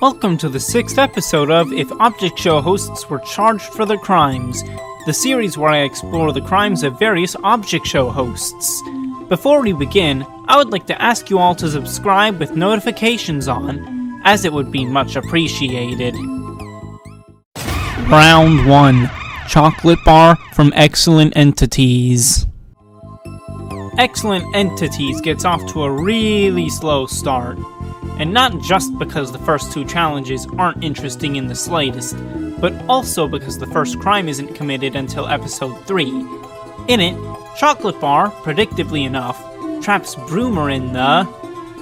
Welcome to the 6th episode of If Object Show Hosts Were Charged for Their Crimes, the series where I explore the crimes of various Object Show hosts. Before we begin, I would like to ask you all to subscribe with notifications on, as it would be much appreciated. Round 1. Chocolate Bar from Excellent Entities. Excellent Entities gets off to a really slow start. And not just because the first two challenges aren't interesting in the slightest, but also because the first crime isn't committed until episode 3. In it, Chocolate Bar, predictably enough, traps Broomer in the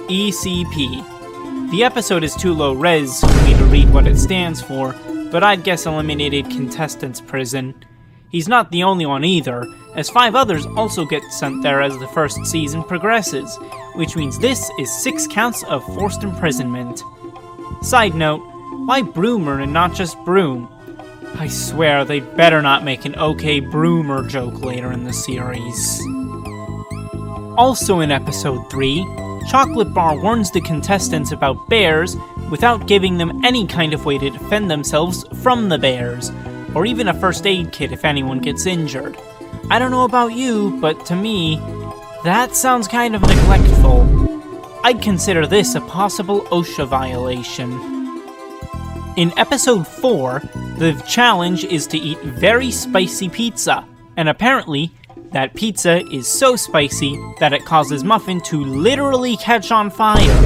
ECP. The episode is too low res for me to read what it stands for, but I'd guess Eliminated Contestants Prison. He's not the only one either, as 5 others also get sent there as the first season progresses, which means this is 6 counts of forced imprisonment. Side note, why Broomer and not just Broom? I swear they'd better not make an OK Broomer joke later in the series. Also in episode 3, Chocolate Bar warns the contestants about bears without giving them any kind of way to defend themselves from the bears, or even a first aid kit if anyone gets injured. I don't know about you, but to me, that sounds kind of neglectful. I'd consider this a possible OSHA violation. In episode 4, the challenge is to eat very spicy pizza, and apparently, that pizza is so spicy that it causes Muffin to literally catch on fire.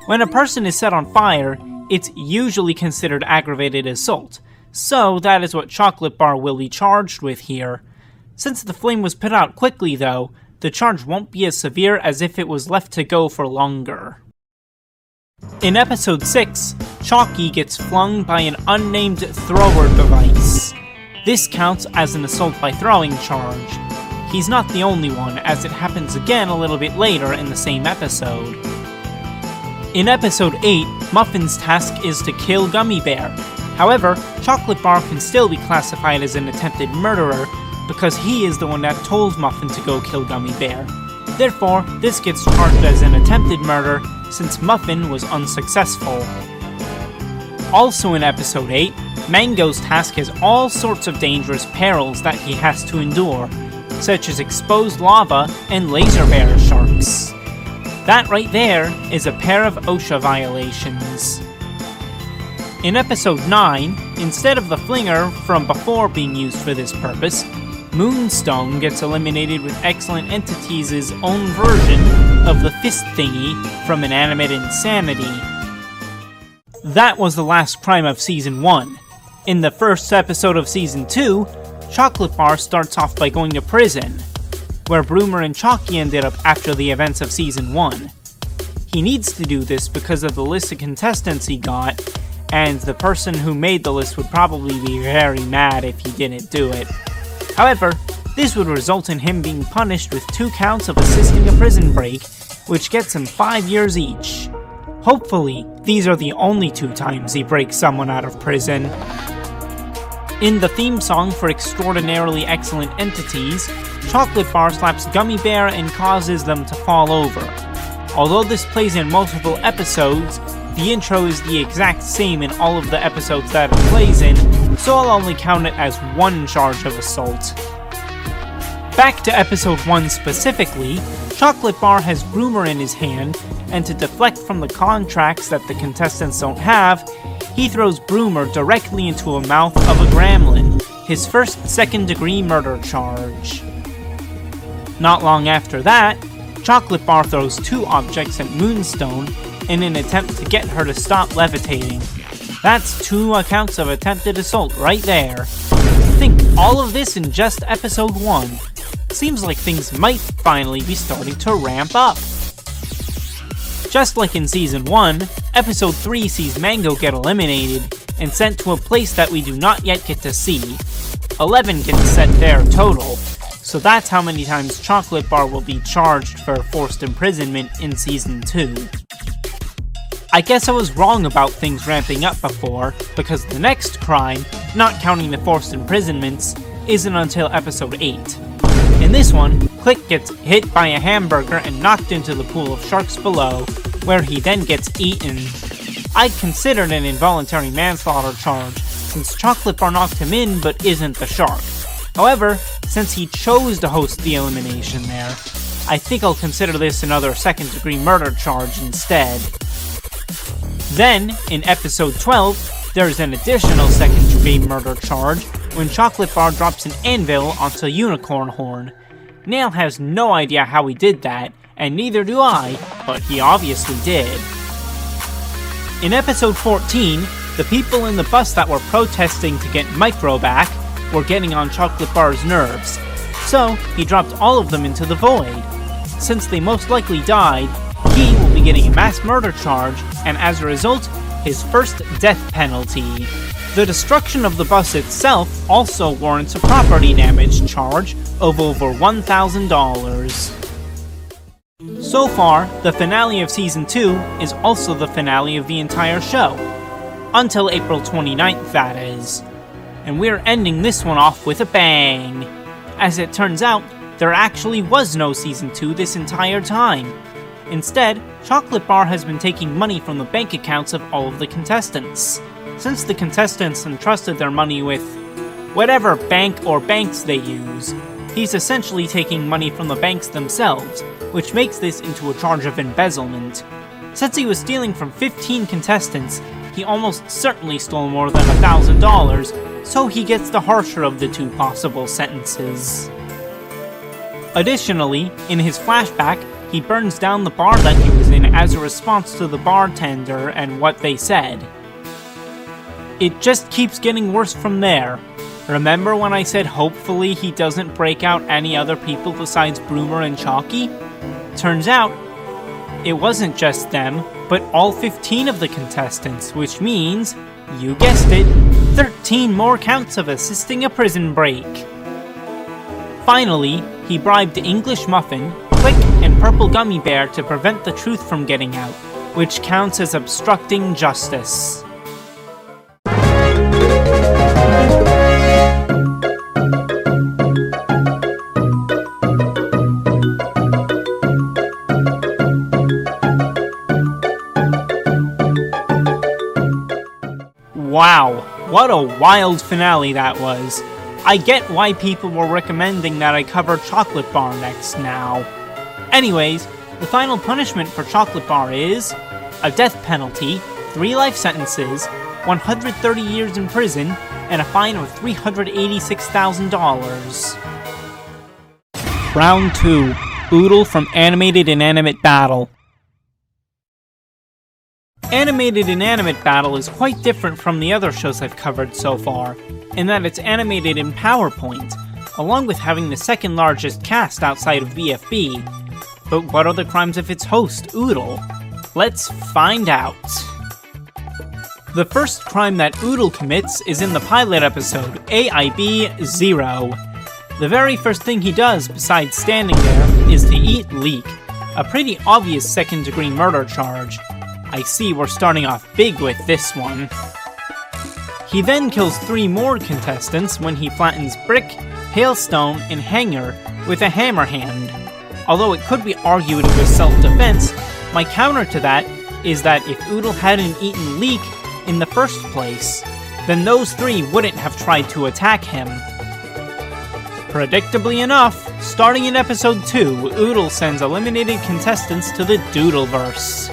When a person is set on fire, it's usually considered aggravated assault, so that is what Chocolate Bar will be charged with here. Since the flame was put out quickly though, the charge won't be as severe as if it was left to go for longer. In episode 6, Chalky gets flung by an unnamed thrower device. This counts as an assault by throwing charge. He's not the only one, as it happens again a little bit later in the same episode. In episode 8, Muffin's task is to kill Gummy Bear. However, Chocolate Bar can still be classified as an attempted murderer because he is the one that told Muffin to go kill Gummy Bear. Therefore, this gets charged as an attempted murder since Muffin was unsuccessful. Also in episode 8, Mango's task has all sorts of dangerous perils that he has to endure, such as exposed lava and laser bear sharks. That right there is a pair of OSHA violations. In episode 9, instead of the flinger from before being used for this purpose, Moonstone gets eliminated with Excellent Entities' own version of the fist thingy from Inanimate Insanity. That was the last crime of Season 1. In the first episode of Season 2, Chocolate Bar starts off by going to prison, where Broomer and Chalky ended up after the events of Season 1. He needs to do this because of the list of contestants he got, and the person who made the list would probably be very mad if he didn't do it. However, this would result in him being punished with 2 counts of assisting a prison break, which gets him 5 years each. Hopefully, these are the only 2 times he breaks someone out of prison. In the theme song for Extraordinarily Excellent Entities, Chocolate Bar slaps Gummy Bear and causes them to fall over. Although this plays in multiple episodes, the intro is the exact same in all of the episodes that it plays in, so I'll only count it as 1 charge of assault. Back to episode 1 specifically, Chocolate Bar has Broomer in his hand, and to deflect from the contracts that the contestants don't have, he throws Broomer directly into a mouth of a gremlin, his first second-degree murder charge. Not long after that, Chocolate Bar throws 2 objects at Moonstone in an attempt to get her to stop levitating. That's 2 accounts of attempted assault right there. Think all of this in just episode 1. Seems like things might finally be starting to ramp up. Just like in season 1, episode 3 sees Mango get eliminated and sent to a place that we do not yet get to see. 11 gets set there total, so that's how many times Chocolate Bar will be charged for forced imprisonment in season 2. I guess I was wrong about things ramping up before, because the next crime, not counting the forced imprisonments, isn't until episode 8. In this one, Click gets hit by a hamburger and knocked into the pool of sharks below, where he then gets eaten. I'd consider it an involuntary manslaughter charge, since Chocolate Bar knocked him in but isn't the shark. However, since he chose to host the elimination there, I think I'll consider this another second-degree murder charge instead. Then, in episode 12, there's an additional second-degree murder charge when Chocolate Bar drops an anvil onto Unicorn Horn. Nail has no idea how he did that, and neither do I, but he obviously did. In episode 14, the people in the bus that were protesting to get Micro back were getting on Chocolate Bar's nerves, so he dropped all of them into the void. Since they most likely died, he will be getting a mass murder charge, and as a result, his first death penalty. The destruction of the bus itself also warrants a property damage charge of over $1,000. So far, the finale of Season 2 is also the finale of the entire show. Until April 29th, that is. And we're ending this one off with a bang. As it turns out, there actually was no Season 2 this entire time. Instead, Chocolate Bar has been taking money from the bank accounts of all of the contestants. Since the contestants entrusted their money with whatever bank or banks they use, he's essentially taking money from the banks themselves, which makes this into a charge of embezzlement. Since he was stealing from 15 contestants, he almost certainly stole more than $1,000, so he gets the harsher of the two possible sentences. Additionally, in his flashback, he burns down the bar that he was in as a response to the bartender and what they said. It just keeps getting worse from there. Remember when I said hopefully he doesn't break out any other people besides Broomer and Chalky? Turns out, it wasn't just them, but all 15 of the contestants, which means, you guessed it, 13 more counts of assisting a prison break. Finally, he bribed English Muffin, Click, and Purple Gummy Bear to prevent the truth from getting out, which counts as obstructing justice. Wow, what a wild finale that was. I get why people were recommending that I cover Chocolate Bar next now. Anyways, the final punishment for Chocolate Bar is a death penalty, 3 life sentences, 130 years in prison, and a fine of $386,000. Round 2. Oodle from Animated Inanimate Battle. Animated Inanimate Battle is quite different from the other shows I've covered so far, in that it's animated in PowerPoint, along with having the second largest cast outside of BFB. But what are the crimes of its host, Oodle? Let's find out. The first crime that Oodle commits is in the pilot episode, AIB 0. The very first thing he does, besides standing there, is to eat Leek, a pretty obvious second-degree murder charge. I see we're starting off big with this one. He then kills 3 more contestants when he flattens Brick, Hailstone, and Hanger with a hammer hand. Although it could be argued it was self-defense, my counter to that is that if Oodle hadn't eaten Leek in the first place, then those 3 wouldn't have tried to attack him. Predictably enough, starting in episode 2, Oodle sends eliminated contestants to the Doodleverse.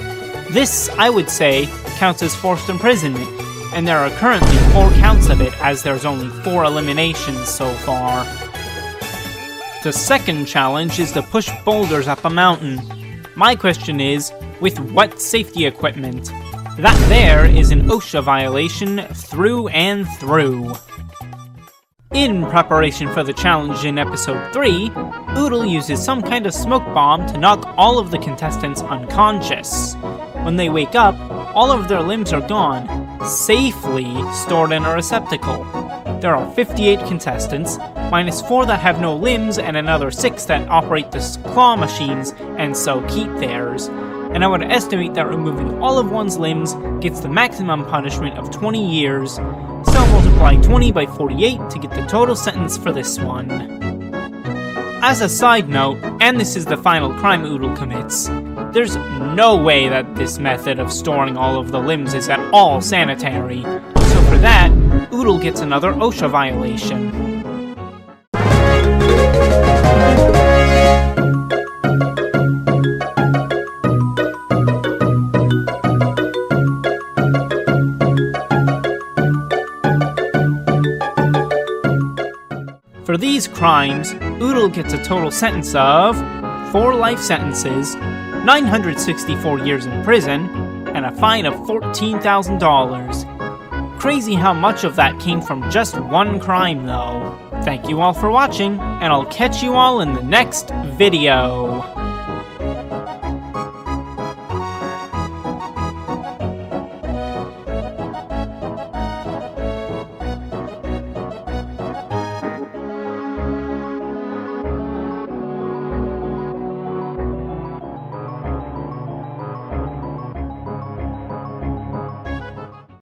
This, I would say, counts as forced imprisonment, and there are currently 4 counts of it as there's only 4 eliminations so far. The second challenge is to push boulders up a mountain. My question is, with what safety equipment? That there is an OSHA violation through and through. In preparation for the challenge in episode 3, Oodle uses some kind of smoke bomb to knock all of the contestants unconscious. When they wake up, all of their limbs are gone, safely stored in a receptacle. There are 58 contestants, minus 4 that have no limbs and another 6 that operate the claw machines and so keep theirs. And I would estimate that removing all of one's limbs gets the maximum punishment of 20 years, so multiply 20 by 48 to get the total sentence for this one. As a side note, and this is the final crime Oodle commits, There's no way that this method of storing all of the limbs is at all sanitary. So for that, Oodle gets another OSHA violation. For these crimes, Oodle gets a total sentence of 4 life sentences, 964 years in prison, and a fine of $14,000. Crazy how much of that came from just one crime though. Thank you all for watching, and I'll catch you all in the next video.